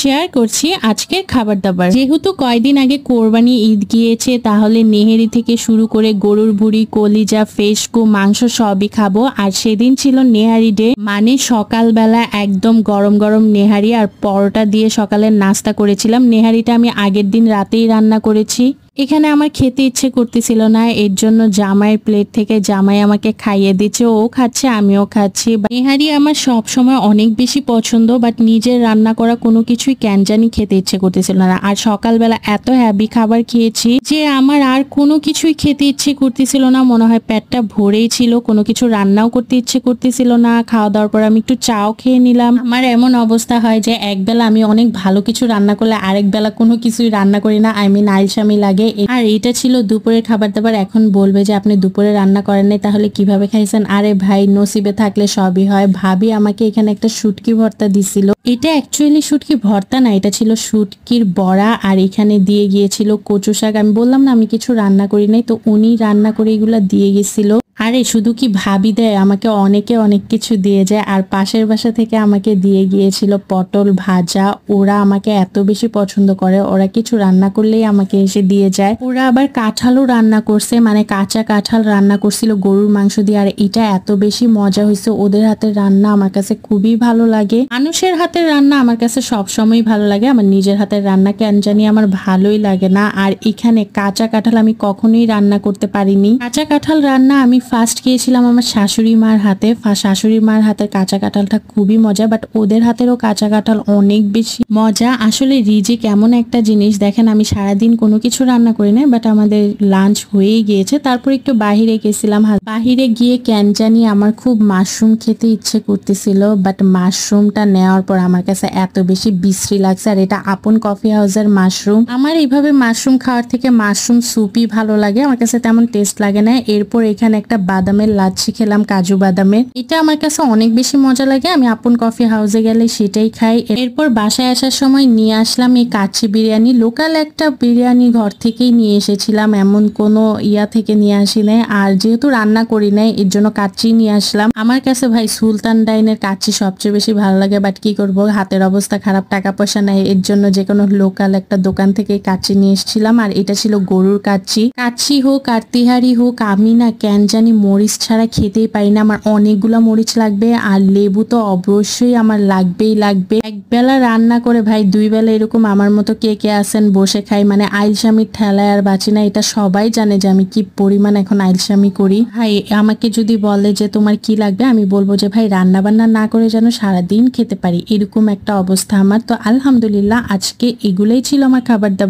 Share করছি আজকের খাবার দাবার। যেহেতু কয়দিন আগে কোরবানি ঈদ গিয়েছে, তাহলে নেহেরি থেকে শুরু করে গরুর ভুড়ি, কলিজা, ফেসকু, মাংস সবই খাবো। আর সেদিন ছিল নেহারি ডে, মানে সকালবেলা একদম গরম গরম নেহারি আর পরোটা দিয়ে সকালের নাস্তা করেছিলাম। নেহারিটা আমি আগের দিন রাতেই রান্না করেছি। এখানে আমার খেতে ইচ্ছে করতেছিল না, এর জন্য জামাইয়ের প্লেট থেকে জামাই আমাকে খাইয়ে দিচ্ছে, ও খাচ্ছে আমিও খাচ্ছি। নেহারি আমার সব সময় অনেক বেশি পছন্দ, বাট নিজের রান্না করা কোনো কিছুই কেন জানি খেতে ইচ্ছে করতেছিল না। আর সকালবেলা এত হ্যাভি খাবার খেয়েছি যে আমার আর কোনো কিছুই খেতে ইচ্ছে করতেছিল না, মনে হয় পেটটা ভরেই ছিল, কোনো কিছু রান্নাও করতে ইচ্ছে করতেছিল না। খাওয়া দাওয়ার পর আমি একটু চাও খেয়ে নিলাম। আমার এমন অবস্থা হয় যে একবেলা আমি অনেক ভালো কিছু রান্না করলে আরেক বেলা কোনো কিছুই রান্না করি না, আইলসামি লাগে। আর এটা ছিল দুপুরের খাবার দাবার। এখন বলবে যে আপনি দুপুরে রান্না করেন নাই, তাহলে কিভাবে খাইছেন? আরে ভাই, নসিবে থাকলে সবই হয়। ভাবি আমাকে এখানে একটা শুটকি ভর্তা দিছিল। এটা অ্যাকচুয়ালি শুটকি ভর্তা না, এটা ছিল শুটকির বড়া। আর এখানে দিয়ে গিয়েছিল কচু শাক। আমি বললাম না আমি কিছু রান্না করি নাই, তো উনি রান্না করে এগুলা দিয়ে গেছিল। আরে শুধু কি ভাবি দেয়, আমাকে অনেকে অনেক কিছু দিয়ে যায়। আর পাশের বাসা থেকে আমাকে দিয়ে গিয়েছিল পটল ভাজা। ওরা আমাকে এত বেশি পছন্দ করে, ওরা কিছু রান্না করলেই আমাকে এসে দিয়ে যায়। ওরা আবার কাঁঠালও রান্না করছে, মানে কাঁচা কাঁঠাল রান্না করছিল গরুর মাংস দিয়ে। আর এটা এত বেশি মজা হয়েছে। ওদের হাতের রান্না আমার কাছে খুবই ভালো লাগে। মানুষের হাতের রান্না আমার কাছে সবসময় ভালো লাগে, আমার নিজের হাতের রান্না কেন জানি আমার ভালোই লাগে না। আর এখানে কাঁচা কাঁঠাল আমি কখনোই রান্না করতে পারিনি। কাঁচা কাঁঠাল রান্না আমি ফার্স্ট খেয়েছিলাম আমার শাশুড়ি মার হাতে। শাশুড়ি মার হাতের কাঁচা কাঁঠালটা খুবই মজা, বাট ওদের হাতেরও কাঁচা কাঁঠাল অনেক বেশি মজা। আসলে রিজিক এমন একটা জিনিস, দেখেন আমি সারাদিন কোনো কিছু রান্না করি না, বাট আমাদের লাঞ্চ হয়েই গিয়েছে। তারপর একটু বাহিরে গেছিলাম। বাহিরে গিয়ে কেন জানি আমার খুব মাশরুম খেতে ইচ্ছে করতেছিল, বাট মাশরুমটা নেওয়ার পর আমার কাছে এত বেশি বিশ্রী লাগছে। আর এটা আপন কফি হাউসের মাশরুম। আমার এইভাবে মাশরুম খাওয়ার থেকে মাশরুম স্যুপই ভালো লাগে, আমার কাছে তেমন টেস্ট লাগে না। এরপর এখানে একটা বাদামের লাচ্ছি খেলাম, কাজু বাদামের। এটা আমার কাছে অনেক বেশি মজা লাগে, আমি আপন কফি হাউসে গেলে সেটাই খাই। এরপর বাসায় আসার সময় নিয়ে আসলাম এই কাচ্চি বিরিয়ানি। লোকাল একটা বিরিয়ানি ঘর থেকেই নিয়ে এসেছিলাম, এমন কোনো ইয়া থেকে নিয়ে আসি নাই। আর যেহেতু রান্না করি নাই, এর জন্য কাচ্চি নিয়ে আসলাম। আমার কাছে ভাই সুলতান ডাইনের কাচ্চি সবচেয়ে বেশি ভালো লাগে, বাট কি করবো, হাতের অবস্থা খারাপ, টাকা পয়সা নাই, এর জন্য যে কোনো লোকাল একটা দোকান থেকে কাচ্চি নিয়ে এসেছিলাম। আর এটা ছিল গরুর কাচ্চি। কাচ্চি হোক আর তিহারি হোক, আমি না কেন জানি মরিচ ছাড়া খেতেই পারি না। আমার অনেকগুলো মরিচ লাগবে, আর লেবু তো অবশ্যই আমার লাগবেই লাগবে। একবেলা রান্না করে ভাই দুই বেলা এরকম আমার মতো কে কে আছেন বসে খাই, মানে আইলসামির ঠেলায় আর বাঁচি না। এটা সবাই জানে যে আমি কি পরিমাণ এখন আইলসামি করি। ভাই আমাকে যদি বলে যে তোমার কি লাগবে, আমি বলবো যে ভাই রান্না বান্না না করে যেন সারাদিন খেতে পারি, এরকম একটা অবস্থা আমার। তো আলহামদুলিল্লাহ আজকে এগুলোই ছিল আমার খাবার দাবার।